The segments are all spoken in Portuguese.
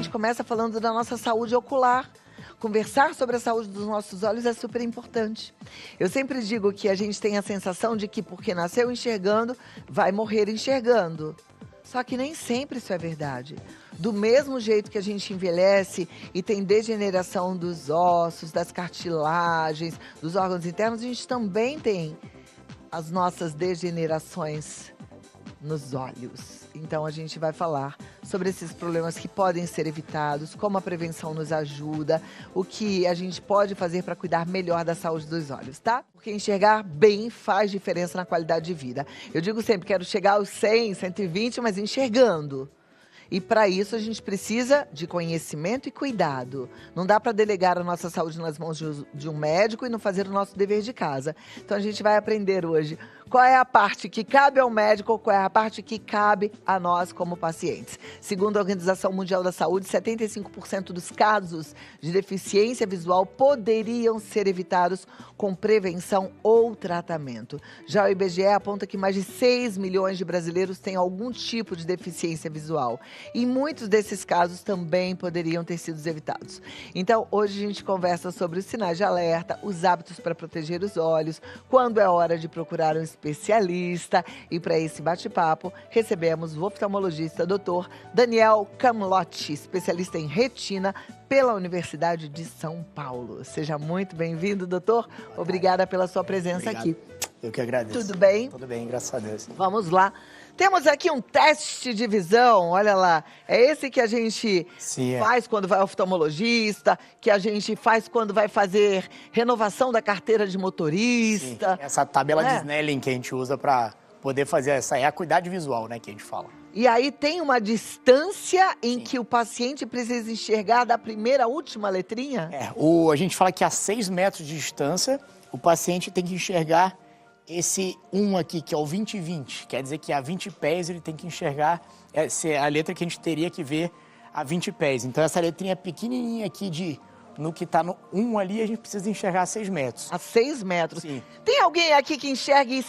gente começa falando da nossa saúde ocular. Conversar sobre a saúde dos nossos olhos é super importante. Eu sempre digo que a gente tem a sensação de que porque nasceu enxergando, vai morrer enxergando. Só que nem sempre isso é verdade. Do mesmo jeito que a gente envelhece e tem degeneração dos ossos, das cartilagens, dos órgãos internos, a gente também tem as nossas degenerações nos olhos. Então a gente vai falar sobre esses problemas que podem ser evitados, como a prevenção nos ajuda, o que a gente pode fazer para cuidar melhor da saúde dos olhos, tá? Porque enxergar bem faz diferença na qualidade de vida. Eu digo sempre, quero chegar aos 100, 120, mas enxergando. E para isso a gente precisa de conhecimento e cuidado. Não dá para delegar a nossa saúde nas mãos de um médico e não fazer o nosso dever de casa. Então a gente vai aprender hoje qual é a parte que cabe ao médico ou qual é a parte que cabe a nós como pacientes. Segundo a Organização Mundial da Saúde, 75% dos casos de deficiência visual poderiam ser evitados com prevenção ou tratamento. Já o IBGE aponta que mais de 6 milhões de brasileiros têm algum tipo de deficiência visual. E muitos desses casos também poderiam ter sido evitados. Então, hoje a gente conversa sobre os sinais de alerta, os hábitos para proteger os olhos, quando é hora de procurar um especialista. E para esse bate-papo, recebemos o oftalmologista Dr. Daniel Camlotti, especialista em retina pela Universidade de São Paulo. Seja muito bem-vindo, doutor. Obrigada pela sua presença aqui. Eu que agradeço. Tudo bem? Tudo bem, graças a Deus. Vamos lá. Temos aqui um teste de visão, olha lá. É esse que a gente faz quando vai ao oftalmologista, que a gente faz quando vai fazer renovação da carteira de motorista. Sim, essa tabela de Snelling que a gente usa para poder fazer essa é a acuidade visual, né, que a gente fala. E aí tem uma distância em que o paciente precisa enxergar da primeira à última letrinha? A gente fala que a 6 metros de distância, o paciente tem que enxergar esse 1 aqui, que é o 20/20, quer dizer que a 20 pés ele tem que enxergar, essa é a letra que a gente teria que ver a 20 pés. Então essa letrinha pequenininha aqui, no que está no 1 ali, a gente precisa enxergar a 6 metros. A 6 metros? Sim. Tem alguém aqui que enxergue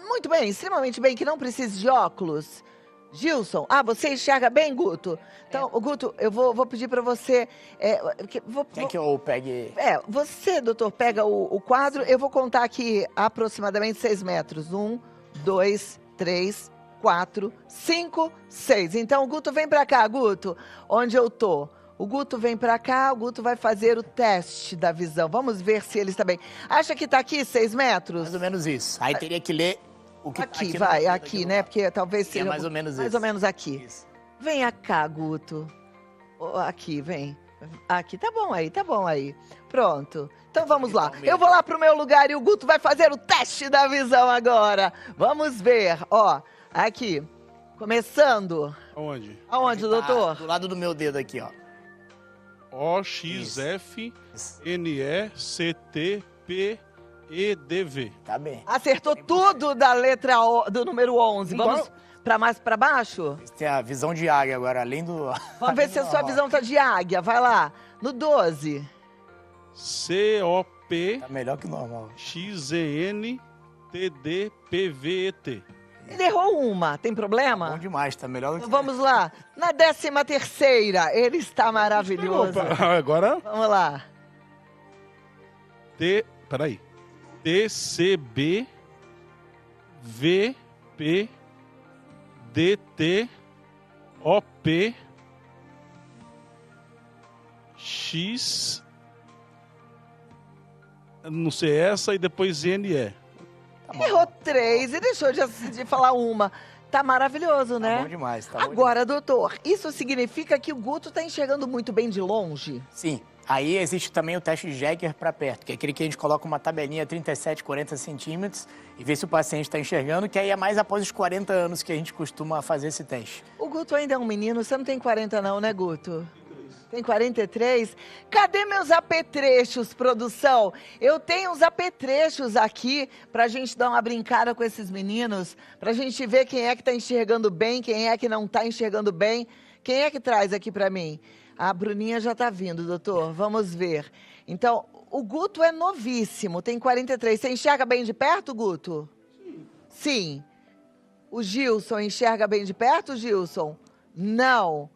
muito bem, extremamente bem, que não precise de óculos? Gilson, você enxerga bem, Guto? Então, Guto, eu vou pedir para você... Quer que eu pegue? Você, doutor, pega o quadro. Eu vou contar aqui aproximadamente 6 metros. 1, 2, 3, 4, 5, 6. Então, o Guto vem para cá, Guto, onde eu tô. O Guto vem para cá, o Guto vai fazer o teste da visão. Vamos ver se ele está bem. Acha que está aqui 6 metros? Mais ou menos isso. Aí teria que ler... O que aqui, tá aqui, né? Porque talvez seja... mais ou menos isso. Mais ou menos aqui. Isso. Venha cá, Guto. Aqui, vem. Aqui, tá bom aí. Pronto. Então vamos lá. Eu vou lá pro meu lugar e o Guto vai fazer o teste da visão agora. Vamos ver, aqui. Começando. Aonde? Aonde, doutor? Do lado do meu dedo aqui, ó. OXFNECTPEDV. Tá bem. Acertou tudo da letra do número 11. Vamos para mais para baixo? Tem a visão de águia agora, além do... Vamos ver se a sua visão tá de águia. Vai lá. No 12. COP. Tá melhor que o normal. XENTDPVET. Ele errou uma. Tem problema? Bom demais, tá melhor do que... Então vamos lá. Na 13ª. Ele está maravilhoso. Agora... Vamos lá. Peraí. TCB VP DT OP X, não sei essa, e depois NE. Tá Errou 3 e deixou de falar uma. Tá maravilhoso, né? Tá bom demais. Tá Agora, doutor, isso significa que o Guto tá enxergando muito bem de longe? Sim. Aí existe também o teste Jäger para perto, que é aquele que a gente coloca uma tabelinha 37, 40 centímetros e vê se o paciente está enxergando, que aí é mais após os 40 anos que a gente costuma fazer esse teste. O Guto ainda é um menino, você não tem 40 não, né, Guto? Tem 43? Cadê meus apetrechos, produção? Eu tenho uns apetrechos aqui pra gente dar uma brincada com esses meninos, pra gente ver quem é que tá enxergando bem, quem é que não tá enxergando bem. Quem é que traz aqui pra mim? A Bruninha já tá vindo, doutor. Vamos ver. Então, o Guto é novíssimo, tem 43. Você enxerga bem de perto, Guto? Sim. O Gilson enxerga bem de perto, Gilson? Não.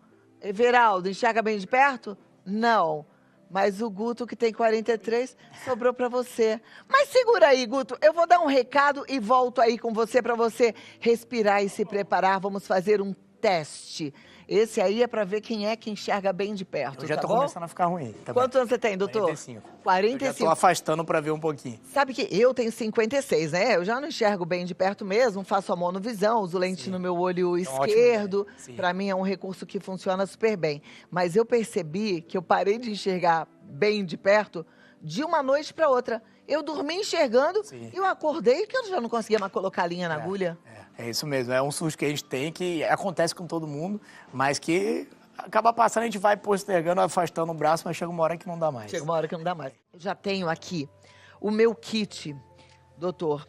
Everaldo, enxerga bem de perto? Não. Mas o Guto, que tem 43, sobrou para você. Mas segura aí, Guto. Eu vou dar um recado e volto aí com você para você respirar e se preparar. Vamos fazer um teste. Esse aí é para ver quem é que enxerga bem de perto, Eu já tá tô bom? começando a ficar ruim. Tá Quantos anos você tem, doutor? 45. 45. Eu já tô afastando para ver um pouquinho. Sabe que eu tenho 56, né? Eu já não enxergo bem de perto mesmo, faço a monovisão, uso lente no meu olho esquerdo. Para mim é um recurso que funciona super bem. Mas eu percebi que eu parei de enxergar bem de perto de uma noite para outra. Eu dormi enxergando e eu acordei que eu já não conseguia mais colocar a linha na agulha. É isso mesmo, é um susto que a gente tem, que acontece com todo mundo, mas que acaba passando, a gente vai postergando, afastando o braço, mas chega uma hora que não dá mais. Chega uma hora que não dá mais. Eu já tenho aqui o meu kit, doutor.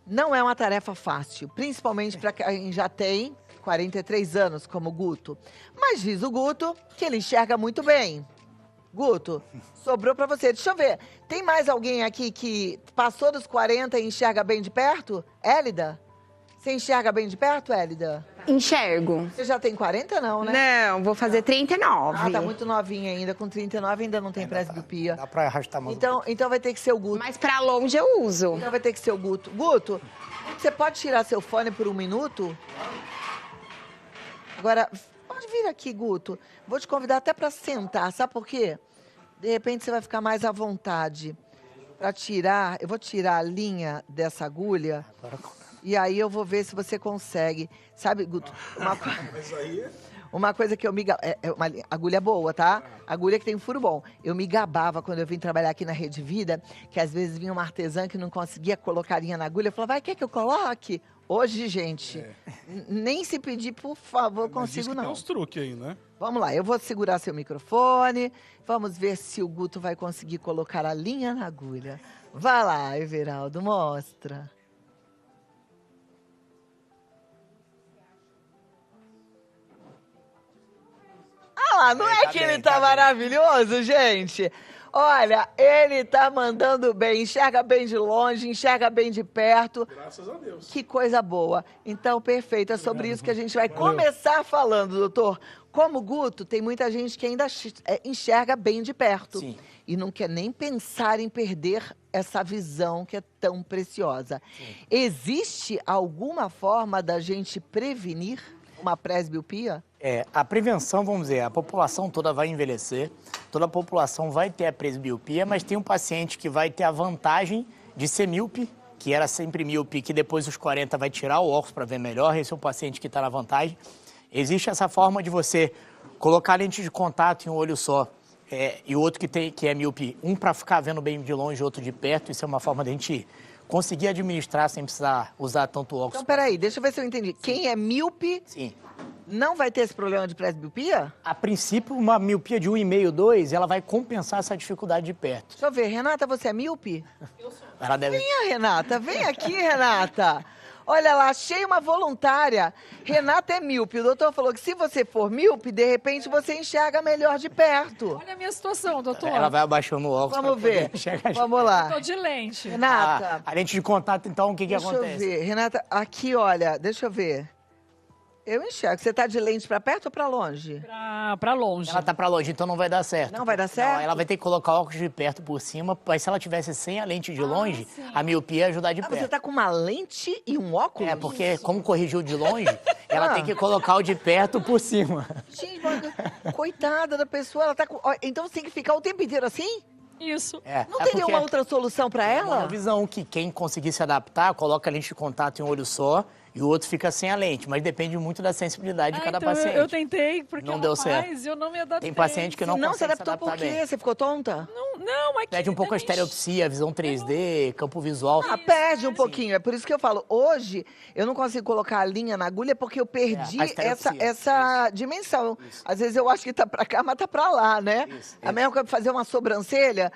Não é uma tarefa fácil, principalmente para quem já tem 43 anos, como o Guto. Mas diz o Guto que ele enxerga muito bem. Guto, sobrou para você. Deixa eu ver, tem mais alguém aqui que passou dos 40 e enxerga bem de perto? Hélida? Você enxerga bem de perto, Hélida? Enxergo. Você já tem 40, não, né? Não, vou fazer 39. Ah, tá muito novinha ainda. Com 39 ainda não tem presbiopia. Dá para arrastar mais Então vai ter que ser o Guto. Mas pra longe eu uso. Então vai ter que ser o Guto. Guto, você pode tirar seu fone por 1 minuto? Agora, pode vir aqui, Guto. Vou te convidar até para sentar. Sabe por quê? De repente você vai ficar mais à vontade para tirar. Eu vou tirar a linha dessa agulha. E aí eu vou ver se você consegue. Sabe, Guto, uma coisa que eu me... É uma agulha boa, tá? Agulha que tem um furo bom. Eu me gabava quando eu vim trabalhar aqui na Rede Vida, que às vezes vinha uma artesã que não conseguia colocar a linha na agulha. Eu falava, vai, quer que eu coloque? Hoje, gente, nem se pedir, por favor, consigo não. Tem uns truques aí, né? Vamos lá, eu vou segurar seu microfone. Vamos ver se o Guto vai conseguir colocar a linha na agulha. Vai lá, Everaldo, mostra. Ah, não é que ele tá maravilhoso, gente? Olha, ele tá mandando bem, enxerga bem de longe, enxerga bem de perto. Graças a Deus. Que coisa boa. Então, perfeito, é sobre isso que a gente vai começar falando, doutor. Como o Guto, tem muita gente que ainda enxerga bem de perto. Sim. E não quer nem pensar em perder essa visão que é tão preciosa. Sim. Existe alguma forma da gente prevenir uma presbiopia? A prevenção, vamos dizer, a população toda vai envelhecer, toda a população vai ter a presbiopia, mas tem um paciente que vai ter a vantagem de ser míope, que era sempre míope, que depois dos 40 vai tirar o óculos para ver melhor, esse é o paciente que está na vantagem. Existe essa forma de você colocar lente de contato em um olho só, e o outro que é míope, um para ficar vendo bem de longe, outro de perto, isso é uma forma de a gente conseguir administrar sem precisar usar tanto óculos. Então, peraí, deixa eu ver se eu entendi. Quem é míope... Sim. Não vai ter esse problema de presbiopia? A princípio, uma miopia de 1,5, 2, ela vai compensar essa dificuldade de perto. Deixa eu ver, Renata, você é míope? Eu sou. Ela deve... Venha, Renata, vem aqui, Renata. Olha lá, achei uma voluntária. Renata é míope. O doutor falou que se você for míope, de repente você enxerga melhor de perto. Olha a minha situação, doutor. Ela vai abaixando o óculos. Vamos ver. Vamos lá. Tô de lente. Renata. A lente de contato, então, o que acontece? Deixa eu ver. Renata, aqui, olha, deixa eu ver. Eu enxergo. Você tá de lente pra perto ou pra longe? Pra longe. Ela tá pra longe, então não vai dar certo. Não vai dar certo? Não, ela vai ter que colocar óculos de perto por cima, mas se ela tivesse sem a lente de longe, a miopia ia ajudar de perto. Você tá com uma lente e um óculos? Porque como corrigiu de longe, ela tem que colocar o de perto por cima. Gente, coitada da pessoa, ela tá com... Então você tem que ficar o tempo inteiro assim? Isso. Não teria uma outra solução pra ela? Uma visão que quem conseguir se adaptar, coloca a lente de contato em um olho só, e o outro fica sem a lente, mas depende muito da sensibilidade de cada então paciente. Eu tentei, porque não deu certo. Eu não me adaptei. Tem paciente que não consegue se adaptou se adaptar por quê? bem. Você ficou tonta? Não, aqui... Perde um pouco a estereopsia, a visão 3D, campo visual. Perde um pouquinho. É por isso que eu falo, hoje eu não consigo colocar a linha na agulha porque eu perdi essa dimensão. Isso. Às vezes eu acho que tá pra cá, mas tá pra lá, né? A mesma coisa fazer uma sobrancelha,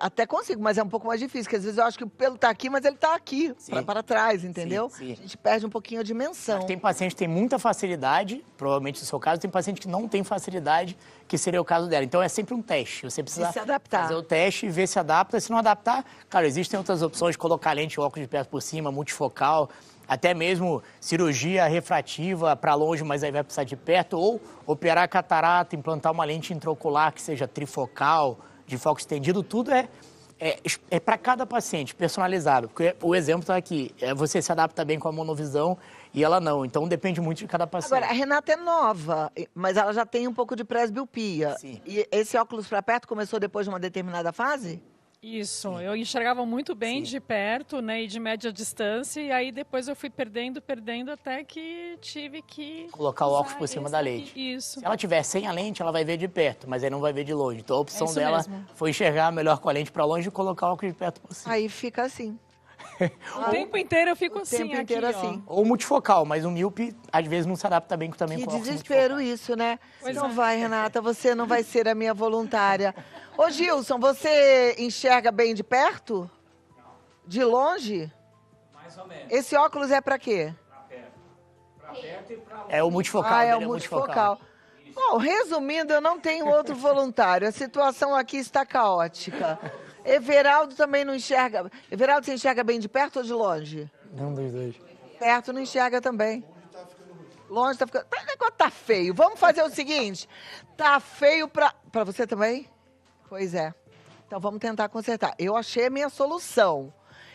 até consigo, mas é um pouco mais difícil, porque às vezes eu acho que o pelo tá aqui, mas ele tá aqui, para trás, entendeu? Sim. A gente perde um pouquinho a dimensão. Mas tem paciente que tem muita facilidade, provavelmente no seu caso, tem paciente que não tem facilidade, que seria o caso dela. Então é sempre um teste. Você precisa se adaptar. Fazer o teste e ver se adapta. Se não adaptar, cara, existem outras opções, colocar lente, óculos de perto por cima, multifocal. até mesmo cirurgia refrativa para longe, mas aí vai precisar de perto, ou operar a catarata, implantar uma lente intraocular que seja trifocal, de foco estendido, tudo é para cada paciente, personalizado. Porque o exemplo está aqui, você se adapta bem com a monovisão e ela não. Então depende muito de cada paciente. Agora, a Renata é nova, mas ela já tem um pouco de presbiopia. Sim. E esse óculos para perto começou depois de uma determinada fase? Isso, eu enxergava muito bem Sim. de perto, né, e de média distância, e aí depois eu fui perdendo, até que tive que Colocar o óculos usar por cima esse da aqui. lente. Isso. Se ela tiver sem a lente, ela vai ver de perto, mas aí não vai ver de longe. Então a opção isso dela mesmo. foi enxergar melhor com a lente para longe e colocar o óculos de perto por cima. Aí fica assim. O tempo inteiro eu fico O assim tempo aqui, inteiro ó. assim. Ou multifocal, mas o míope às vezes não se adapta bem também Que com o óculos desespero multifocal. isso, né? Pois Não é. vai, Renata, você não vai ser a minha voluntária. Ô, Gilson, você enxerga bem de perto? De longe? Mais ou menos. Esse óculos é pra quê? Pra perto e pra longe. É o multifocal, Ah, é dele o multifocal. Bom, resumindo, eu não tenho outro voluntário. A situação aqui está caótica. Everaldo também não enxerga. Everaldo, você enxerga bem de perto ou de longe? Não dos dois. Perto não enxerga também. Longe tá ficando... O negócio tá feio. Vamos fazer o seguinte. Tá feio pra você também? Pois é. Então vamos tentar consertar. Eu achei a minha solução.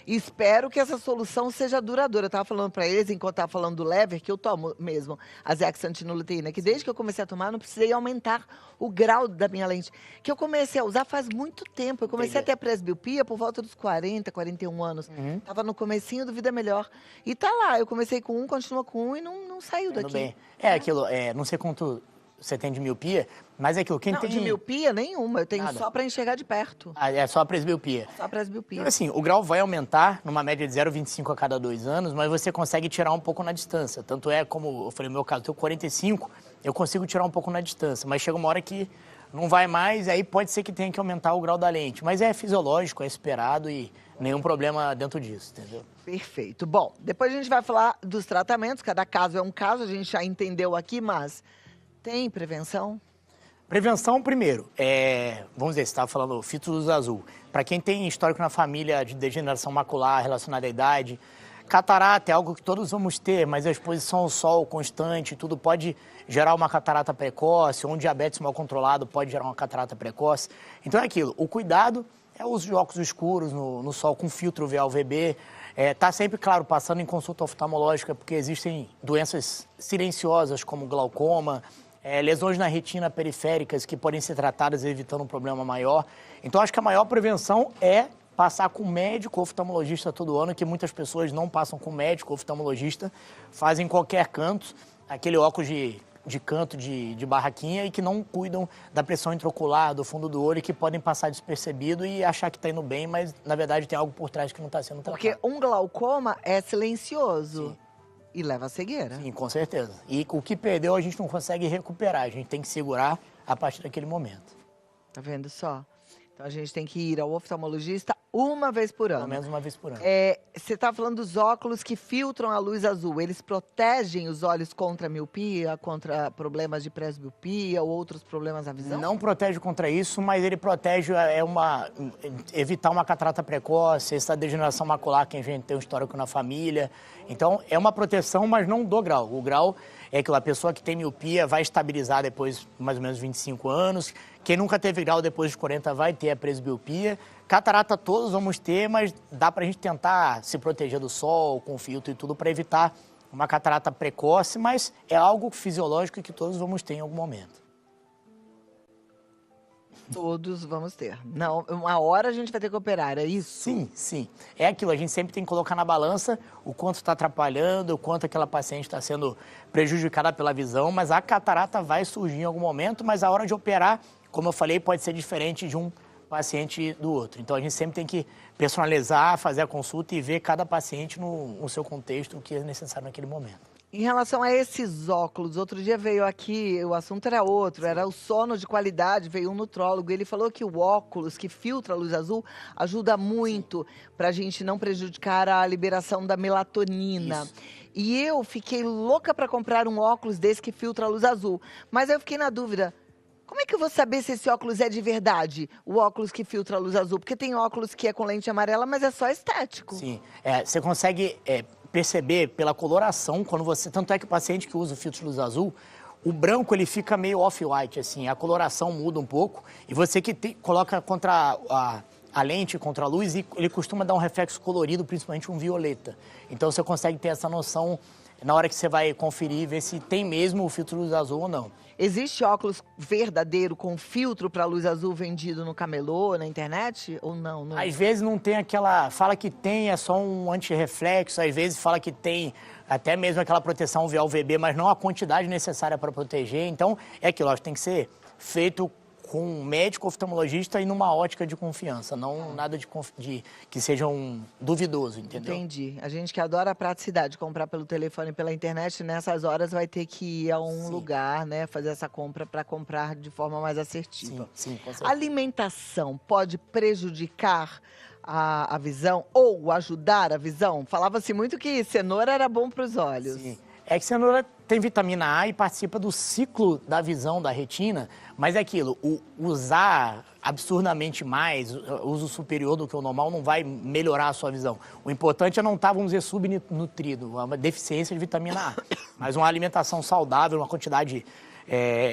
Espero que essa solução seja duradoura. Eu estava falando para eles, enquanto estava falando do lever, que eu tomo mesmo a zeaxantinuleteína, que desde que eu comecei a tomar, não precisei aumentar o grau da minha lente. Que eu comecei a usar faz muito tempo. Eu comecei a ter presbiopia por volta dos 40, 41 anos. Tava no comecinho do Vida Melhor. E tá lá, eu comecei com um, continua com um e não saiu Tudo daqui. bem. É aquilo, não sei quanto você tem de miopia, mas é aquilo, quem Não, tem... de miopia nenhuma, eu tenho Nada. só para enxergar de perto. Ah, é só a presbiopia. Só presbiopia. Então, assim, o grau vai aumentar numa média de 0,25 a cada 2 anos, mas você consegue tirar um pouco na distância. Tanto é, como eu falei no meu caso, eu tenho 45, eu consigo tirar um pouco na distância, mas chega uma hora que não vai mais, aí pode ser que tenha que aumentar o grau da lente. Mas é fisiológico, é esperado e nenhum problema dentro disso, entendeu? Perfeito. Bom, depois a gente vai falar dos tratamentos, cada caso é um caso, a gente já entendeu aqui, mas tem prevenção? Prevenção, primeiro, vamos dizer, você estava falando fito luz azul. Para quem tem histórico na família de degeneração macular relacionada à idade, catarata é algo que todos vamos ter, mas a exposição ao sol constante, tudo pode gerar uma catarata precoce, ou um diabetes mal controlado pode gerar uma catarata precoce. Então é aquilo, o cuidado é o uso de óculos escuros no sol com filtro UVA-UVB. Tá sempre, claro, passando em consulta oftalmológica, porque existem doenças silenciosas como glaucoma, lesões na retina periféricas que podem ser tratadas evitando um problema maior. Então, acho que a maior prevenção é passar com médico oftalmologista todo ano, que muitas pessoas não passam com médico oftalmologista, fazem em qualquer canto, aquele óculos de canto de barraquinha e que não cuidam da pressão intraocular, do fundo do olho, e que podem passar despercebido e achar que está indo bem, mas na verdade tem algo por trás que não está sendo tratado. Porque um glaucoma é silencioso. Sim. E leva a cegueira. Sim, com certeza. E o que perdeu a gente não consegue recuperar, a gente tem que segurar a partir daquele momento. Tá vendo só? Então a gente tem que ir ao oftalmologista uma vez por ano. Pelo menos uma vez por ano. Você está falando dos óculos que filtram a luz azul. Eles protegem os olhos contra a miopia, contra problemas de presbiopia ou outros problemas na visão? Não protege contra isso, mas ele protege evitar uma catarata precoce, essa degeneração macular que a gente tem um histórico na família. Então, é uma proteção, mas não do grau. O grau é que a pessoa que tem miopia vai estabilizar depois de mais ou menos 25 anos. Quem nunca teve grau depois de 40 vai ter a presbiopia. Catarata todos vamos ter, mas dá pra gente tentar se proteger do sol, com filtro e tudo, para evitar uma catarata precoce, mas é algo fisiológico que todos vamos ter em algum momento. Todos vamos ter. Não, uma hora a gente vai ter que operar, é isso? Sim, sim. É aquilo, a gente sempre tem que colocar na balança o quanto está atrapalhando, o quanto aquela paciente está sendo prejudicada pela visão, mas a catarata vai surgir em algum momento, mas a hora de operar, como eu falei, pode ser diferente de um paciente do outro. Então a gente sempre tem que personalizar, fazer a consulta e ver cada paciente no seu contexto, o que é necessário naquele momento. Em relação a esses óculos, outro dia veio aqui, o assunto era outro, era o sono de qualidade, veio um nutrólogo, ele falou que o óculos que filtra a luz azul ajuda muito para a gente não prejudicar a liberação da melatonina. Isso. E eu fiquei louca para comprar um óculos desse que filtra a luz azul, mas eu fiquei na dúvida, como é que eu vou saber se esse óculos é de verdade, o óculos que filtra a luz azul? Porque tem óculos que é com lente amarela, mas é só estético. Sim, você consegue perceber pela coloração, quando você... Tanto é que o paciente que usa o filtro de luz azul, o branco ele fica meio off-white, assim, a coloração muda um pouco. E você que coloca contra a lente, contra a luz, e ele costuma dar um reflexo colorido, principalmente um violeta. Então você consegue ter essa noção na hora que você vai conferir e ver se tem mesmo o filtro de luz azul ou não. Existe óculos verdadeiro com filtro para luz azul vendido no camelô, na internet? Ou não? Não? Às vezes não tem aquela... Fala que tem, é só um antirreflexo. Às vezes fala que tem até mesmo aquela proteção UV-UVB, mas não a quantidade necessária para proteger. Então, é aquilo, ó, tem que ser feito com um médico oftalmologista e numa ótica de confiança, não nada de que seja duvidoso, entendeu? Entendi. A gente que adora a praticidade, comprar pelo telefone e pela internet, nessas horas vai ter que ir a um lugar, né, fazer essa compra para comprar de forma mais assertiva. Sim, com certeza. Alimentação pode prejudicar a visão ou ajudar a visão? Falava-se muito que cenoura era bom para os olhos. Sim. É que cenoura tem vitamina A e participa do ciclo da visão da retina, mas é aquilo, usar absurdamente mais, uso superior do que o normal, não vai melhorar a sua visão. O importante é não estar, vamos dizer, subnutrido, uma deficiência de vitamina A. Mas uma alimentação saudável, uma quantidade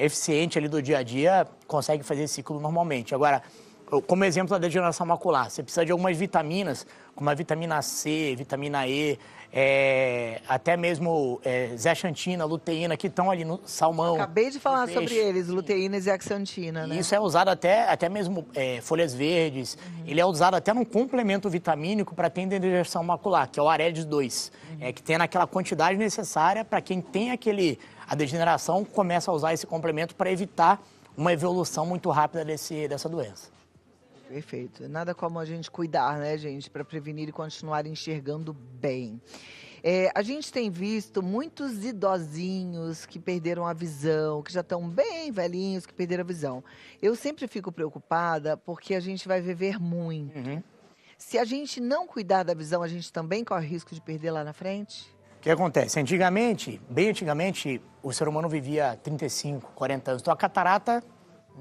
eficiente ali do dia a dia, consegue fazer esse ciclo normalmente. Agora, como exemplo da degeneração macular, você precisa de algumas vitaminas, como a vitamina C, vitamina E, até mesmo zeaxantina, luteína, que estão ali no salmão. Acabei de falar sobre eles, luteína e zeaxantina, né? Isso é usado até mesmo folhas verdes. Ele é usado até num complemento vitamínico para ter degeneração macular, que é o Aredes 2, que tem naquela quantidade necessária para quem tem a degeneração, começa a usar esse complemento para evitar uma evolução muito rápida dessa doença. Perfeito. Nada como a gente cuidar, né, gente, para prevenir e continuar enxergando bem. A gente tem visto muitos idosinhos que perderam a visão, que já estão bem velhinhos, que perderam a visão. Eu sempre fico preocupada porque a gente vai viver muito. Se a gente não cuidar da visão, a gente também corre risco de perder lá na frente? O que acontece? Bem antigamente, o ser humano vivia 35, 40 anos. Então a catarata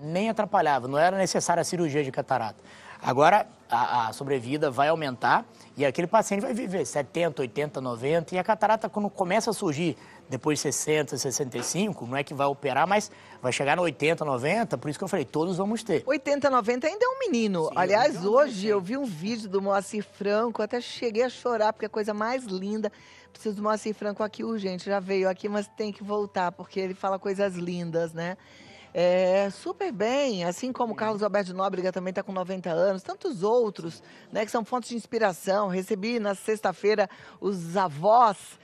nem atrapalhava, não era necessária a cirurgia de catarata. Agora, a sobrevida vai aumentar e aquele paciente vai viver 70, 80, 90. E a catarata, quando começa a surgir depois de 60, 65, não é que vai operar, mas vai chegar no 80, 90. Por isso que eu falei, todos vamos ter. 80, 90 ainda é um menino. Sim, aliás, hoje eu vi um vídeo do Moacir Franco, até cheguei a chorar, porque é a coisa mais linda. Preciso do Moacir Franco aqui urgente, já veio aqui, mas tem que voltar, porque ele fala coisas lindas, né? Super bem, assim como Carlos Alberto de Nóbrega também está com 90 anos, tantos outros, né, que são fontes de inspiração. Recebi na sexta-feira os avós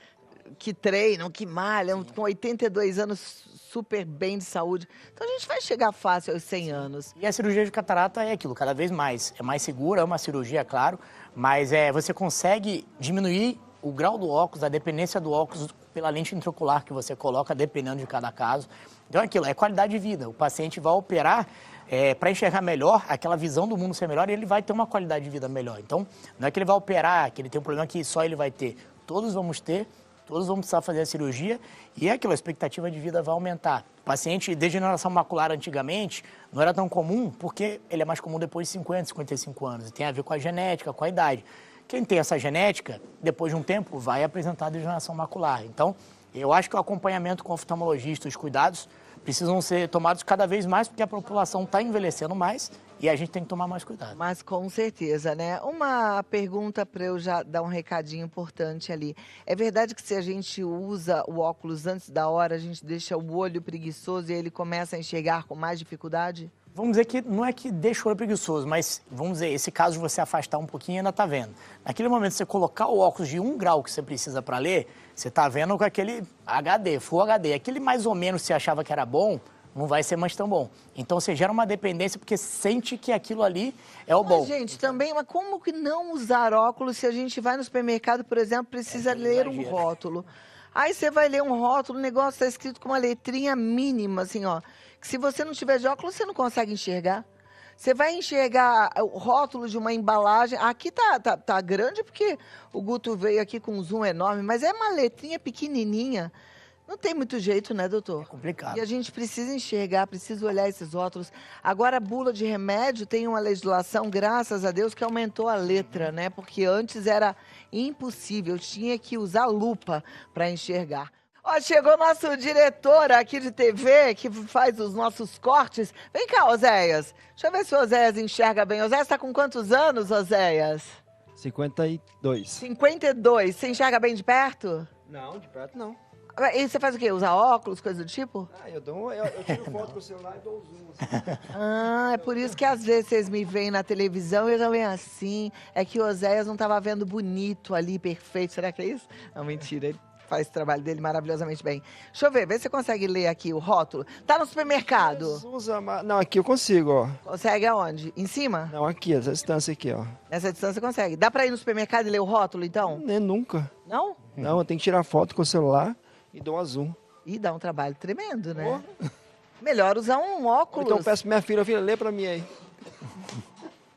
que treinam, que malham, com 82 anos, super bem de saúde. Então a gente vai chegar fácil aos 100 anos. E a cirurgia de catarata é aquilo, cada vez mais. É mais segura, é uma cirurgia, claro, mas você consegue diminuir o grau do óculos, a dependência do óculos pela lente intraocular que você coloca, dependendo de cada caso. Então é aquilo, é qualidade de vida. O paciente vai operar para enxergar melhor, aquela visão do mundo ser melhor, e ele vai ter uma qualidade de vida melhor. Então, não é que ele vai operar, que ele tem um problema que só ele vai ter. Todos vamos ter, todos vão precisar fazer a cirurgia, e é aquilo, a expectativa de vida vai aumentar. O paciente de degeneração macular antigamente não era tão comum, porque ele é mais comum depois de 50, 55 anos. E tem a ver com a genética, com a idade. Quem tem essa genética, depois de um tempo, vai apresentar degeneração macular. Então, eu acho que o acompanhamento com o oftalmologista, os cuidados, precisam ser tomados cada vez mais, porque a população está envelhecendo mais e a gente tem que tomar mais cuidado. Mas com certeza, né? Uma pergunta para eu já dar um recadinho importante ali. É verdade que se a gente usa o óculos antes da hora, a gente deixa o olho preguiçoso e ele começa a enxergar com mais dificuldade? Vamos dizer que não é que deixa o olho preguiçoso, mas vamos dizer, esse caso de você afastar um pouquinho ainda está vendo. Naquele momento, você colocar o óculos de 1 grau que você precisa para ler, você está vendo com aquele HD, Full HD. Aquele mais ou menos você achava que era bom, não vai ser mais tão bom. Então, você gera uma dependência porque sente que aquilo ali é o bom. Mas, gente, também, mas como que não usar óculos se a gente vai no supermercado, por exemplo, precisa ler um rótulo? Aí você vai ler um rótulo, o negócio está escrito com uma letrinha mínima, assim, ó. Que se você não tiver de óculos, você não consegue enxergar. Você vai enxergar o rótulo de uma embalagem. Aqui tá grande porque o Guto veio aqui com um zoom enorme, mas é uma letrinha pequenininha. Não tem muito jeito, né, doutor? É complicado. E a gente precisa enxergar, precisa olhar esses rótulos. Agora, a bula de remédio tem uma legislação, graças a Deus, que aumentou a letra, né? Porque antes era impossível, tinha que usar lupa para enxergar. Ó, chegou nosso diretor aqui de TV, que faz os nossos cortes. Vem cá, Oséias. Deixa eu ver se o Oséias enxerga bem. Oséias está com quantos anos, Oséias? 52. 52. Você enxerga bem de perto? Não, de perto não. E você faz o quê? Usa óculos, coisa do tipo? Ah, eu tiro foto com o celular e dou zoom. Assim. Ah, é por isso que às vezes vocês me veem na televisão e eu já venho assim. É que o Oséias não estava vendo bonito ali, perfeito. Será que é isso? Não, mentira. Ele faz o trabalho dele maravilhosamente bem. Deixa eu ver, vê se você consegue ler aqui o rótulo. Tá no supermercado. Não, aqui eu consigo, ó. Consegue aonde? Em cima? Não, aqui, essa distância aqui, ó. Nessa distância consegue. Dá pra ir no supermercado e ler o rótulo, então? Nem nunca. Não? Não, eu tenho que tirar foto com o celular e dou zoom. Ih, dá um trabalho tremendo, né? Melhor usar um óculos. Então eu peço pra minha filha, lê pra mim aí.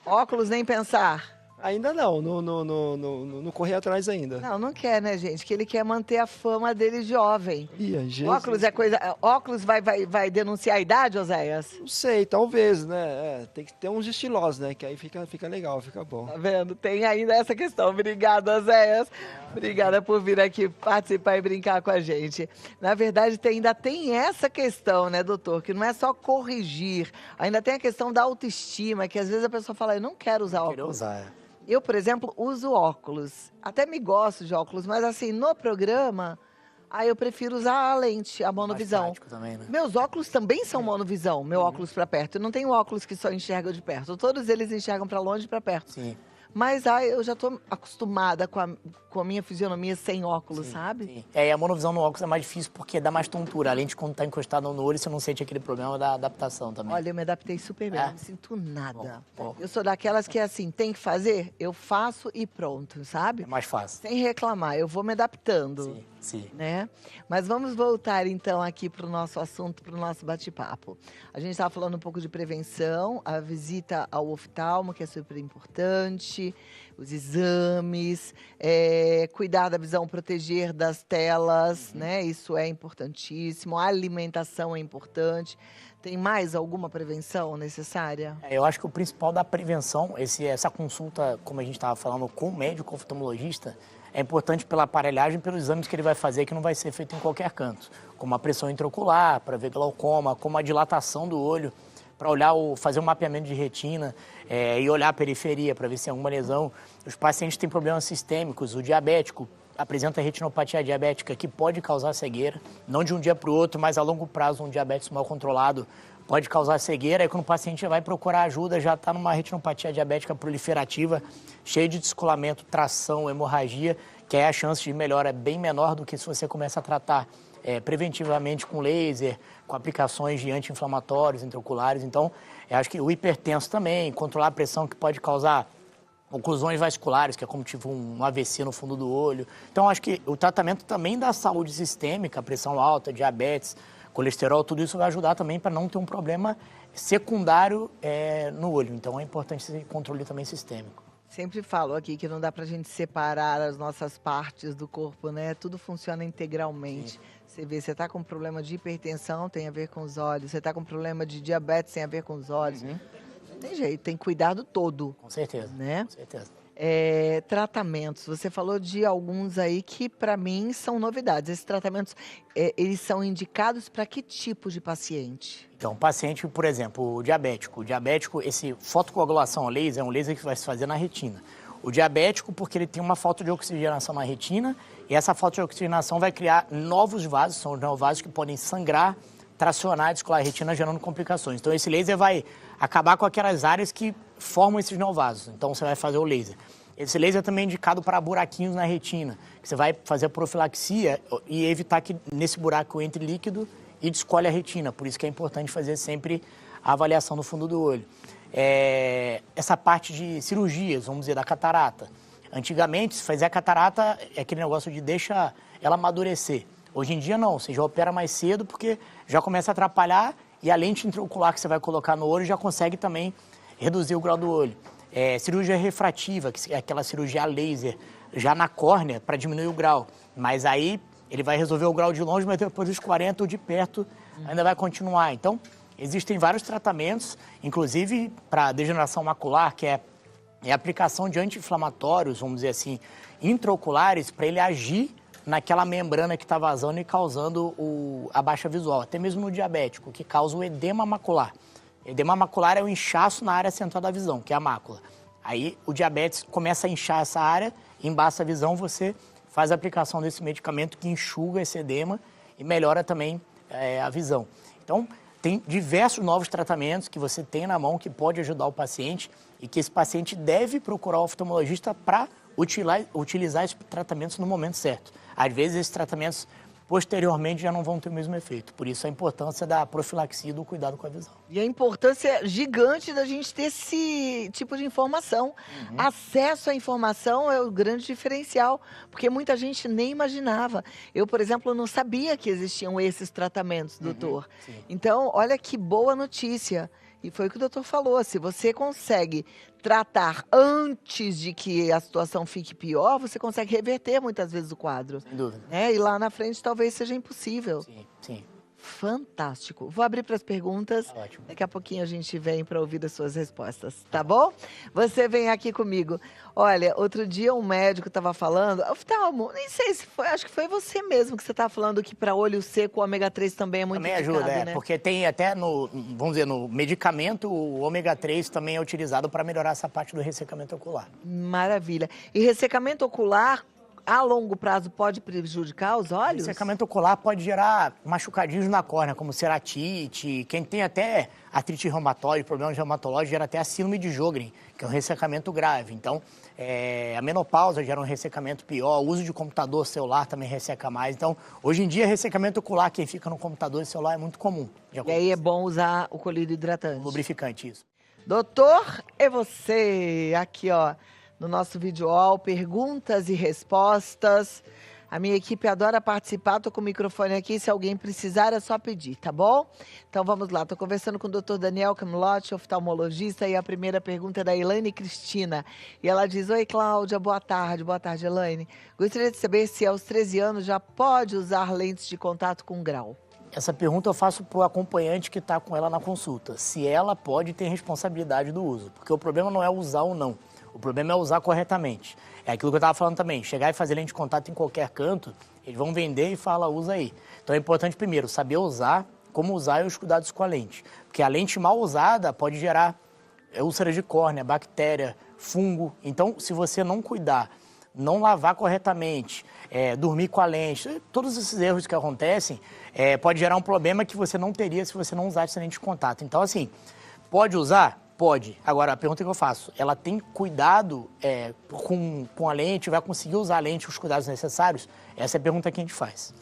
Óculos nem pensar. Ainda não, não corri atrás ainda. Não, não quer, né, gente? Que ele quer manter a fama dele jovem. Ih, Jesus. Óculos é coisa. Óculos vai denunciar a idade, Oséias? Não sei, talvez, né? Tem que ter uns estilosos, né? Que aí fica legal, fica bom. Tá vendo? Tem ainda essa questão. Obrigada, Oséias. Obrigada por vir aqui participar e brincar com a gente. Na verdade, ainda tem essa questão, né, doutor? Que não é só corrigir. Ainda tem a questão da autoestima, que às vezes a pessoa fala, eu não quero usar óculos. Querer usar, Eu, por exemplo, uso óculos. Até me gosto de óculos, mas assim, no programa, aí eu prefiro usar a lente, a monovisão. Mais prático também, né? Meus óculos também são monovisão, meu óculos para perto. Eu não tenho óculos que só enxergam de perto. Todos eles enxergam para longe e para perto. Sim. Mas eu já tô acostumada com a minha fisionomia sem óculos, sabe? Sim. E a monovisão no óculos é mais difícil porque dá mais tontura. Além de quando tá encostado no olho, você não sente aquele problema da adaptação também. Olha, eu me adaptei super bem, É? não sinto nada. Bom. Eu sou daquelas que, assim, tem que fazer, eu faço e pronto, sabe? É mais fácil. Sem reclamar, eu vou me adaptando. Sim, sim. Né? Mas vamos voltar então aqui para o nosso assunto, para o nosso bate-papo. A gente estava falando um pouco de prevenção, a visita ao oftalmo, que é super importante, os exames, cuidar da visão, proteger das telas, né? Isso é importantíssimo. A alimentação é importante. Tem mais alguma prevenção necessária? Eu acho que o principal da prevenção, essa consulta, como a gente estava falando, com o médico oftalmologista, é importante pela aparelhagem, pelos exames que ele vai fazer, que não vai ser feito em qualquer canto. Como a pressão intraocular, para ver glaucoma, como a dilatação do olho, para olhar fazer um mapeamento de retina e olhar a periferia para ver se tem alguma lesão. Os pacientes têm problemas sistêmicos, o diabético apresenta retinopatia diabética, que pode causar cegueira, não de um dia para o outro, mas a longo prazo, um diabetes mal controlado pode causar cegueira. Aí quando o paciente vai procurar ajuda, já está numa retinopatia diabética proliferativa, cheia de descolamento, tração, hemorragia, que aí a chance de melhora é bem menor do que se você começa a tratar preventivamente com laser, com aplicações de anti-inflamatórios intraoculares. Então, eu acho que o hipertenso também, controlar a pressão que pode causar oclusões vasculares, que é como tipo um AVC no fundo do olho. Então, acho que o tratamento também da saúde sistêmica, pressão alta, diabetes, colesterol, tudo isso vai ajudar também para não ter um problema secundário no olho. Então, é importante esse controle também sistêmico. Sempre falo aqui que não dá pra gente separar as nossas partes do corpo, né? Tudo funciona integralmente. Sim. Você vê, você tá com problema de hipertensão, tem a ver com os olhos. Você tá com problema de diabetes, tem a ver com os olhos. Não tem jeito, tem que cuidar do todo. Com certeza, né? Com certeza. Tratamentos, você falou de alguns aí que para mim são novidades. Esses tratamentos, eles são indicados para que tipo de paciente? Então, paciente, por exemplo, o diabético. Esse fotocoagulação a laser é um laser que vai se fazer na retina. O diabético, porque ele tem uma falta de oxigenação na retina, e essa falta de oxigenação vai criar novos vasos, são os neovasos que podem sangrar, tracionar, descolar a retina, gerando complicações. Então, esse laser vai acabar com aquelas áreas que formam esses neovasos. Então, você vai fazer o laser. Esse laser também é indicado para buraquinhos na retina, que você vai fazer a profilaxia e evitar que nesse buraco entre líquido e descolhe a retina. Por isso que é importante fazer sempre a avaliação no fundo do olho. Essa parte de cirurgias, vamos dizer, da catarata. Antigamente, se fazia a catarata, é aquele negócio de deixa ela amadurecer. Hoje em dia, não. Você já opera mais cedo porque já começa a atrapalhar e a lente intraocular que você vai colocar no olho já consegue também reduzir o grau do olho. Cirurgia refrativa, que é aquela cirurgia a laser, já na córnea, para diminuir o grau. Mas aí ele vai resolver o grau de longe, mas depois dos 40 o de perto ainda vai continuar. Então, existem vários tratamentos, inclusive para degeneração macular, que é a aplicação de anti-inflamatórios, vamos dizer assim, intraoculares, para ele agir naquela membrana que está vazando e causando a baixa visual, até mesmo no diabético, que causa o edema macular. Edema macular é o inchaço na área central da visão, que é a mácula. Aí o diabetes começa a inchar essa área, embaça a visão, você faz a aplicação desse medicamento que enxuga esse edema e melhora também a visão. Então, tem diversos novos tratamentos que você tem na mão que pode ajudar o paciente e que esse paciente deve procurar o oftalmologista para utilizar esses tratamentos no momento certo. Às vezes, esses tratamentos posteriormente já não vão ter o mesmo efeito. Por isso, a importância da profilaxia e do cuidado com a visão. E a importância gigante da gente ter esse tipo de informação. Acesso à informação é o grande diferencial, porque muita gente nem imaginava. Eu, por exemplo, não sabia que existiam esses tratamentos, doutor. Então, olha que boa notícia. E foi o que o doutor falou, se você consegue tratar antes de que a situação fique pior, você consegue reverter muitas vezes o quadro. Sem dúvida. E lá na frente talvez seja impossível. Sim, sim. Fantástico. Vou abrir para as perguntas. Tá ótimo. Daqui a pouquinho a gente vem para ouvir as suas respostas, tá bom? Você vem aqui comigo. Olha, outro dia um médico estava falando, oftalmo, nem sei se foi, acho que foi você mesmo que você estava falando que para olho seco o ômega 3 também é muito Também indicado, ajuda, né? porque tem até vamos dizer, no medicamento, o ômega 3 também é utilizado para melhorar essa parte do ressecamento ocular. Maravilha. E ressecamento ocular a longo prazo pode prejudicar os olhos? Ressecamento ocular pode gerar machucadinhos na córnea, como ceratite, quem tem até artrite reumatoide, problemas reumatológicos, gera até a síndrome de Sjögren, que é um ressecamento grave. Então, a menopausa gera um ressecamento pior, o uso de computador celular também resseca mais. Então, hoje em dia, ressecamento ocular, quem fica no computador e celular é muito comum. E aí é bom usar o colírio hidratante. Lubrificante, isso. Doutor, é você. Aqui, ó, no nosso vídeo all, perguntas e respostas. A minha equipe adora participar, tô com o microfone aqui, se alguém precisar é só pedir, tá bom? Então vamos lá, tô conversando com o doutor Daniel Camilotti, oftalmologista, e a primeira pergunta é da Elaine Cristina. E ela diz, oi Cláudia, boa tarde, Elaine. Gostaria de saber se aos 13 anos já pode usar lentes de contato com grau. Essa pergunta eu faço para o acompanhante que está com ela na consulta, se ela pode ter responsabilidade do uso, porque o problema não é usar ou não. O problema é usar corretamente. É aquilo que eu estava falando também, chegar e fazer lente de contato em qualquer canto, eles vão vender e fala, usa aí. Então é importante primeiro saber usar, como usar e os cuidados com a lente. Porque a lente mal usada pode gerar úlcera de córnea, bactéria, fungo. Então, se você não cuidar, não lavar corretamente, dormir com a lente, todos esses erros que acontecem, pode gerar um problema que você não teria se você não usasse a lente de contato. Então, assim, pode usar? Pode. Agora, a pergunta que eu faço, ela tem cuidado com a lente, vai conseguir usar a lente, os cuidados necessários? Essa é a pergunta que a gente faz.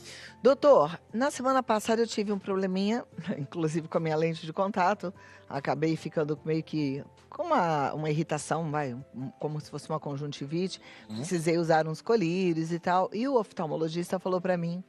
Doutor, na semana passada eu tive um probleminha, inclusive com a minha lente de contato. Acabei ficando meio que com uma irritação, como se fosse uma conjuntivite. Precisei usar uns colírios e tal. E o oftalmologista falou para mim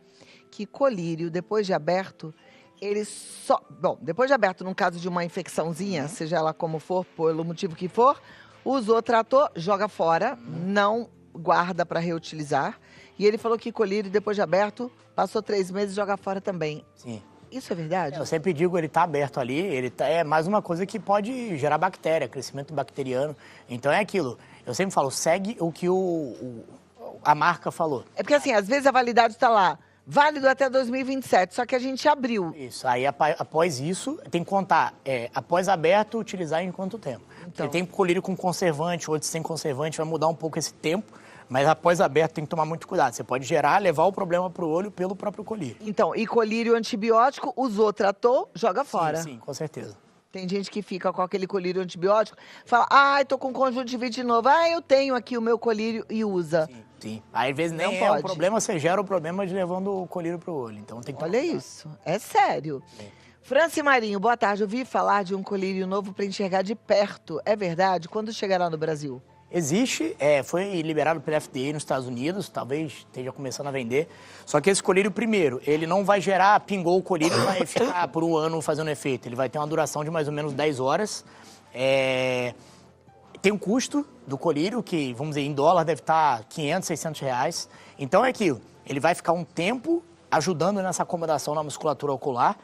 que colírio, depois de aberto, ele só... Bom, depois de aberto, num caso de uma infecçãozinha, seja ela como for, pelo motivo que for, usou, tratou, joga fora, não guarda para reutilizar. E ele falou que colírio, depois de aberto, passou 3 meses e joga fora também. Sim. Isso é verdade? Eu sempre digo, ele está aberto ali, é mais uma coisa que pode gerar bactéria, crescimento bacteriano. Então é aquilo, eu sempre falo, segue o que a marca falou. É porque assim, às vezes a validade está lá, válido até 2027, só que a gente abriu. Isso, aí após isso, tem que contar, após aberto, utilizar em quanto tempo. Então. Tem colírio com conservante, outro sem conservante, vai mudar um pouco esse tempo, mas após aberto tem que tomar muito cuidado. Você pode levar o problema para o olho pelo próprio colírio. Então, e colírio antibiótico, usou, tratou, joga fora. Sim, com certeza. Tem gente que fica com aquele colírio antibiótico, fala, tô com conjuntivite de novo, eu tenho aqui o meu colírio e usa. Sim. Aí, às vezes nem Não pode. o problema, você gera o problema de levando o colírio para o olho. Então tem que Olha isso, é sério. Franci Marinho, boa tarde. Eu ouvi falar de um colírio novo para enxergar de perto. É verdade? Quando chegará no Brasil? Existe, foi liberado pela FDA nos Estados Unidos, talvez esteja começando a vender. Só que esse colírio, primeiro, ele não vai gerar, pingou o colírio e vai ficar por 1 ano fazendo efeito. Ele vai ter uma duração de mais ou menos 10 horas. tem um custo do colírio, que, vamos dizer, em dólar deve estar 500, 600 reais. Então é aquilo, ele vai ficar um tempo ajudando nessa acomodação na musculatura ocular.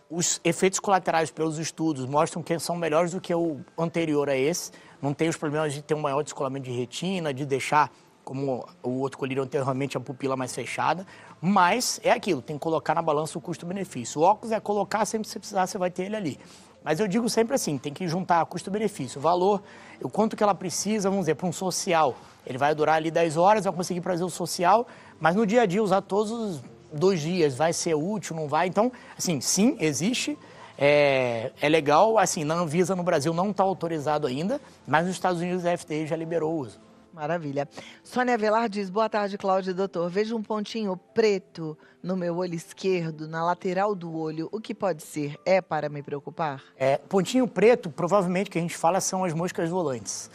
Os efeitos colaterais pelos estudos mostram que são melhores do que o anterior a esse. Não tem os problemas de ter um maior descolamento de retina, de deixar, como o outro colírio anteriormente, a pupila mais fechada. Mas é aquilo, tem que colocar na balança o custo-benefício. O óculos é colocar, sempre que você precisar, você vai ter ele ali. Mas eu digo sempre assim, tem que juntar custo-benefício, o valor, o quanto que ela precisa, vamos dizer, para um social. Ele vai durar ali 10 horas, vai conseguir fazer o social, mas no dia a dia usar todos os 2 dias, vai ser útil, não vai? Então, assim, sim, existe, é legal, assim, na Anvisa no Brasil não está autorizado ainda, mas nos Estados Unidos a FDA já liberou o uso. Maravilha. Sônia Avelar diz, boa tarde, Cláudia e doutor. Vejo um pontinho preto no meu olho esquerdo, na lateral do olho. O que pode ser? É para me preocupar? Pontinho preto, provavelmente, que a gente fala são as moscas volantes.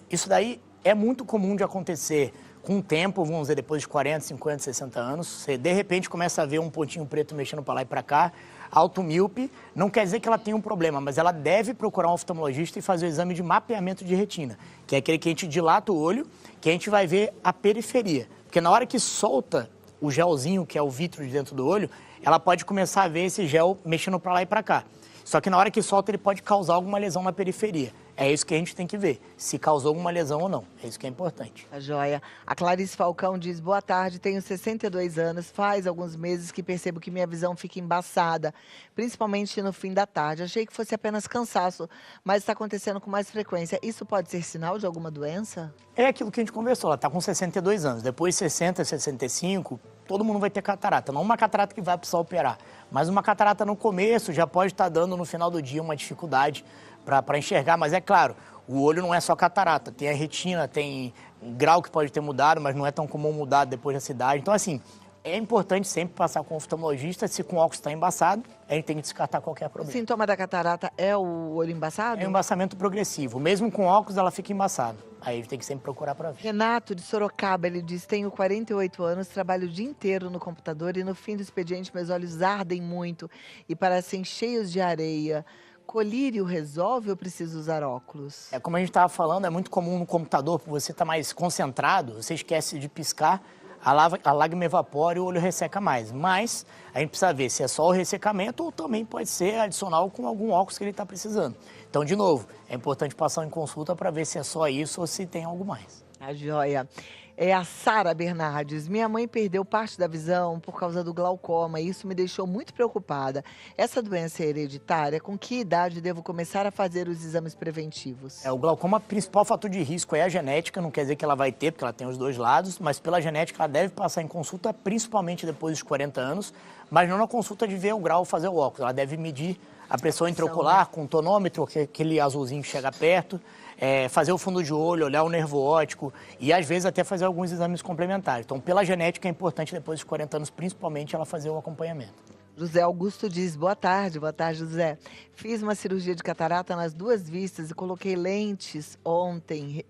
Isso daí é muito comum de acontecer com o tempo, vamos dizer, depois de 40, 50, 60 anos. Você, de repente, começa a ver um pontinho preto mexendo para lá e para cá. Automíope, não quer dizer que ela tenha um problema, mas ela deve procurar um oftalmologista e fazer o exame de mapeamento de retina, que é aquele que a gente dilata o olho, que a gente vai ver a periferia. Porque na hora que solta o gelzinho, que é o vitro de dentro do olho, ela pode começar a ver esse gel mexendo para lá e para cá. Só que na hora que solta, ele pode causar alguma lesão na periferia. É isso que a gente tem que ver, se causou alguma lesão ou não. É isso que é importante. A joia. A Clarice Falcão diz, boa tarde, tenho 62 anos, faz alguns meses que percebo que minha visão fica embaçada, principalmente no fim da tarde. Achei que fosse apenas cansaço, mas está acontecendo com mais frequência. Isso pode ser sinal de alguma doença? É aquilo que a gente conversou, ela está com 62 anos. Depois de 60, 65, todo mundo vai ter catarata. Não uma catarata que vai precisar operar, mas uma catarata no começo já pode estar dando no final do dia uma dificuldade para enxergar, mas é claro, o olho não é só catarata, tem a retina, tem um grau que pode ter mudado, mas não é tão comum mudar depois da idade. Então, assim, é importante sempre passar com o oftalmologista, se com o óculos está embaçado, a gente tem que descartar qualquer problema. O sintoma da catarata é o olho embaçado? É um embaçamento progressivo, mesmo com óculos ela fica embaçada, aí tem que sempre procurar para ver. Renato, de Sorocaba, ele diz, tenho 48 anos, trabalho o dia inteiro no computador e no fim do expediente meus olhos ardem muito e parecem cheios de areia. Colírio resolve ou preciso usar óculos? Como a gente estava falando, é muito comum no computador, por você estar mais concentrado, você esquece de piscar, a lágrima evapora e o olho resseca mais. Mas a gente precisa ver se é só o ressecamento ou também pode ser adicional com algum óculos que ele está precisando. Então, de novo, é importante passar em consulta para ver se é só isso ou se tem algo mais. A joia. É a Sara Bernardes. Minha mãe perdeu parte da visão por causa do glaucoma e isso me deixou muito preocupada. Essa doença é hereditária? Com que idade devo começar a fazer os exames preventivos? O glaucoma, o principal fator de risco é a genética, não quer dizer que ela vai ter, porque ela tem os dois lados, mas pela genética ela deve passar em consulta, principalmente depois dos 40 anos, mas não na consulta de ver o grau, fazer o óculos. Ela deve medir a pressão intraocular com o tonômetro, que é aquele azulzinho que chega perto, fazer o fundo de olho, olhar o nervo óptico e, às vezes, até fazer alguns exames complementares. Então, pela genética, é importante, depois dos 40 anos, principalmente, ela fazer o acompanhamento. José Augusto diz, boa tarde, José. Fiz uma cirurgia de catarata nas 2 vistas e coloquei lentes ontem.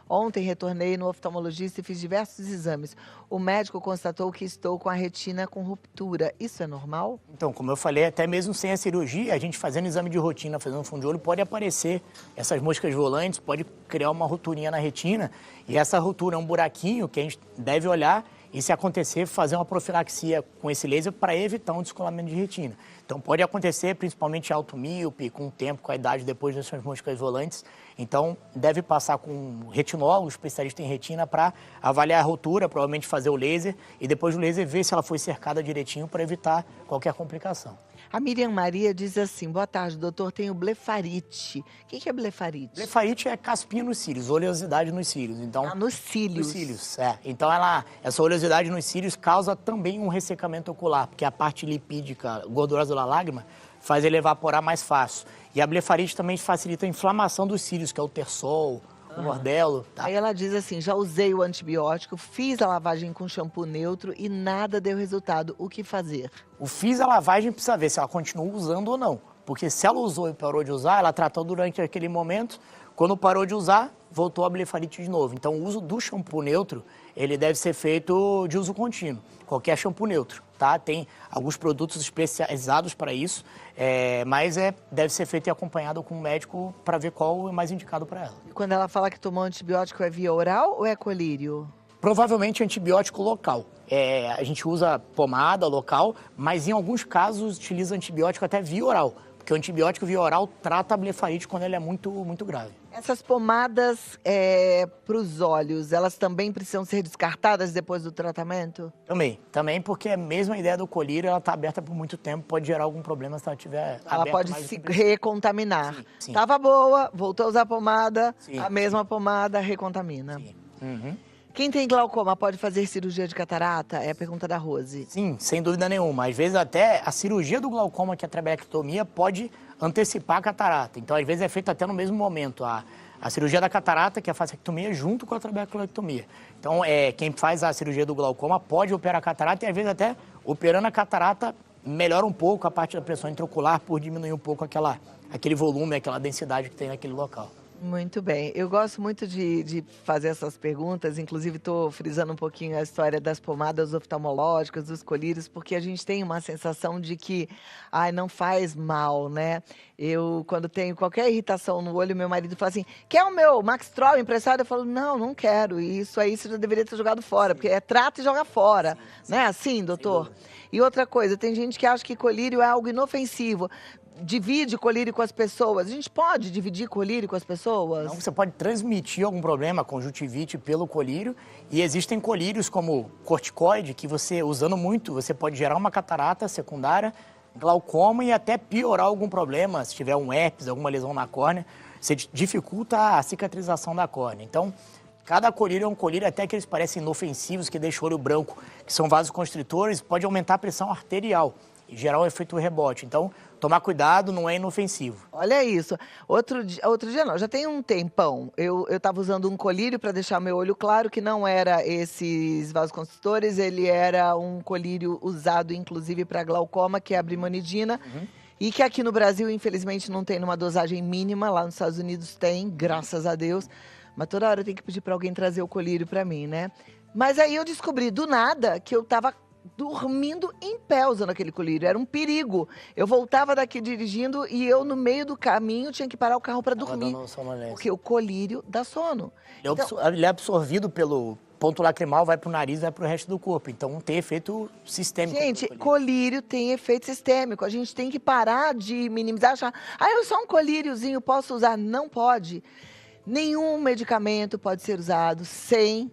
Ontem retornei no oftalmologista e fiz diversos exames. O médico constatou que estou com a retina com ruptura. Isso é normal? Então, como eu falei, até mesmo sem a cirurgia, a gente fazendo exame de rotina, fazendo fundo de olho, pode aparecer essas moscas volantes, pode criar uma roturinha na retina. E essa rotura é um buraquinho que a gente deve olhar e, se acontecer, fazer uma profilaxia com esse laser para evitar um descolamento de retina. Então, pode acontecer, principalmente automíope, com o tempo, com a idade, depois dessas moscas volantes. Então, deve passar com um retinólogo, especialista em retina, para avaliar a rotura, provavelmente fazer o laser, e depois do laser ver se ela foi cercada direitinho para evitar qualquer complicação. A Miriam Maria diz assim, boa tarde, doutor, tenho blefarite. O que é blefarite? Blefarite é caspinha nos cílios, oleosidade nos cílios. Então, nos cílios. Nos cílios, Então, essa oleosidade nos cílios causa também um ressecamento ocular, porque a parte lipídica, gordurosa da lágrima, faz ele evaporar mais fácil. E a blefarite também facilita a inflamação dos cílios, que é o tersol, o mordelo. Tá? Aí ela diz assim, já usei o antibiótico, fiz a lavagem com shampoo neutro e nada deu resultado. O que fazer? Fiz a lavagem, precisa ver se ela continua usando ou não. Porque se ela usou e parou de usar, ela tratou durante aquele momento, quando parou de usar, voltou a blefarite de novo. Então, o uso do shampoo neutro ele deve ser feito de uso contínuo, qualquer shampoo neutro, tá? Tem alguns produtos especializados para isso, mas deve ser feito e acompanhado com um médico para ver qual é mais indicado para ela. E quando ela fala que tomou antibiótico, é via oral ou é colírio? Provavelmente antibiótico local. A gente usa pomada local, mas em alguns casos utiliza antibiótico até via oral, porque o antibiótico via oral trata a blefarite quando ele é muito, muito grave. Essas pomadas para os olhos, elas também precisam ser descartadas depois do tratamento? Também porque a mesma ideia do colírio, ela está aberta por muito tempo, pode gerar algum problema se ela estiver aberta. Ela pode se recontaminar. Sim. Tava boa, voltou a usar pomada, Sim. a mesma pomada recontamina. Sim. Uhum. Quem tem glaucoma pode fazer cirurgia de catarata? É a pergunta da Rose. Sim, sem dúvida nenhuma. Às vezes até a cirurgia do glaucoma, que é a trabeectomia, pode antecipar a catarata. Então, às vezes é feito até no mesmo momento. A cirurgia da catarata, que é a fasectomia, junto com a trabeculectomia. Então, quem faz a cirurgia do glaucoma pode operar a catarata e, às vezes, até operando a catarata, melhora um pouco a parte da pressão intraocular por diminuir um pouco aquele volume, aquela densidade que tem naquele local. Muito bem. Eu gosto muito de fazer essas perguntas, inclusive estou frisando um pouquinho a história das pomadas oftalmológicas, dos colírios, porque a gente tem uma sensação de que não faz mal, né? Eu, quando tenho qualquer irritação no olho, meu marido fala assim, quer o meu Maxtrol emprestado? Eu falo, não quero. E isso aí você já deveria ter jogado fora, porque trata e joga fora. Não é assim, doutor? E outra coisa, tem gente que acha que colírio é algo inofensivo. Divide colírio com as pessoas. A gente pode dividir colírio com as pessoas? Não, você pode transmitir algum problema, conjuntivite, pelo colírio. E existem colírios como corticoide, que você, usando muito, você pode gerar uma catarata secundária, glaucoma e até piorar algum problema. Se tiver um herpes, alguma lesão na córnea, você dificulta a cicatrização da córnea. Então, cada colírio é um colírio, até que eles parecem inofensivos, que deixam o olho branco, que são vasoconstritores, pode aumentar a pressão arterial e gerar um efeito rebote. Então, tomar cuidado, não é inofensivo. Olha isso. Outro dia não, já tem um tempão. Eu estava usando um colírio para deixar meu olho claro, que não era esses vasoconstritores, ele era um colírio usado, inclusive, para glaucoma, que é a brimonidina. E que aqui no Brasil, infelizmente, não tem numa dosagem mínima. Lá nos Estados Unidos tem, graças a Deus. Mas toda hora eu tenho que pedir para alguém trazer o colírio para mim, né? Mas aí eu descobri, do nada, que eu estava dormindo em pé usando aquele colírio. Era um perigo. Eu voltava daqui dirigindo e eu, no meio do caminho, tinha que parar o carro para dormir. Porque o colírio dá sono. Ele é absorvido pelo ponto lacrimal, vai para o nariz, vai para o resto do corpo. Então, tem efeito sistêmico. Gente, colírio tem efeito sistêmico. A gente tem que parar de minimizar, achar, eu só um colíriozinho posso usar. Não pode. Nenhum medicamento pode ser usado sem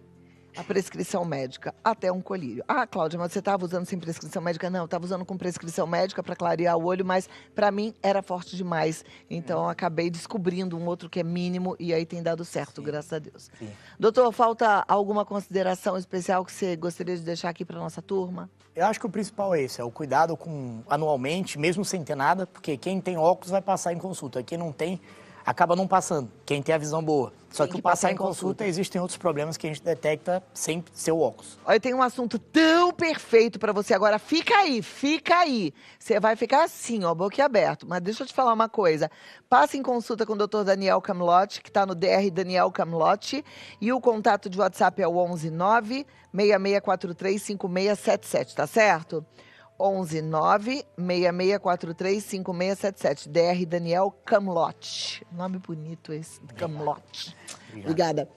a prescrição médica, até um colírio. Cláudia, mas você estava usando sem prescrição médica? Não, eu estava usando com prescrição médica para clarear o olho, mas para mim era forte demais. Então, eu acabei descobrindo um outro que é mínimo e aí tem dado certo, graças a Deus. Sim. Doutor, falta alguma consideração especial que você gostaria de deixar aqui para nossa turma? Eu acho que o principal é esse, é o cuidado anualmente, mesmo sem ter nada, porque quem tem óculos vai passar em consulta, quem não tem acaba não passando, quem tem a visão boa. Só que passar em consulta, existem outros problemas que a gente detecta sem ser o óculos. Olha, tem um assunto tão perfeito para você agora. Fica aí, fica aí. Você vai ficar assim, ó, boquiaberto. Mas deixa eu te falar uma coisa. Passe em consulta com o Dr. Daniel Camlotti, que está no DR Daniel Camlotti. E o contato de WhatsApp é o 119-6643-5677, tá certo? 119-6643-5677. DR Daniel Camlotti. Nome bonito esse, Camlotti. Obrigada.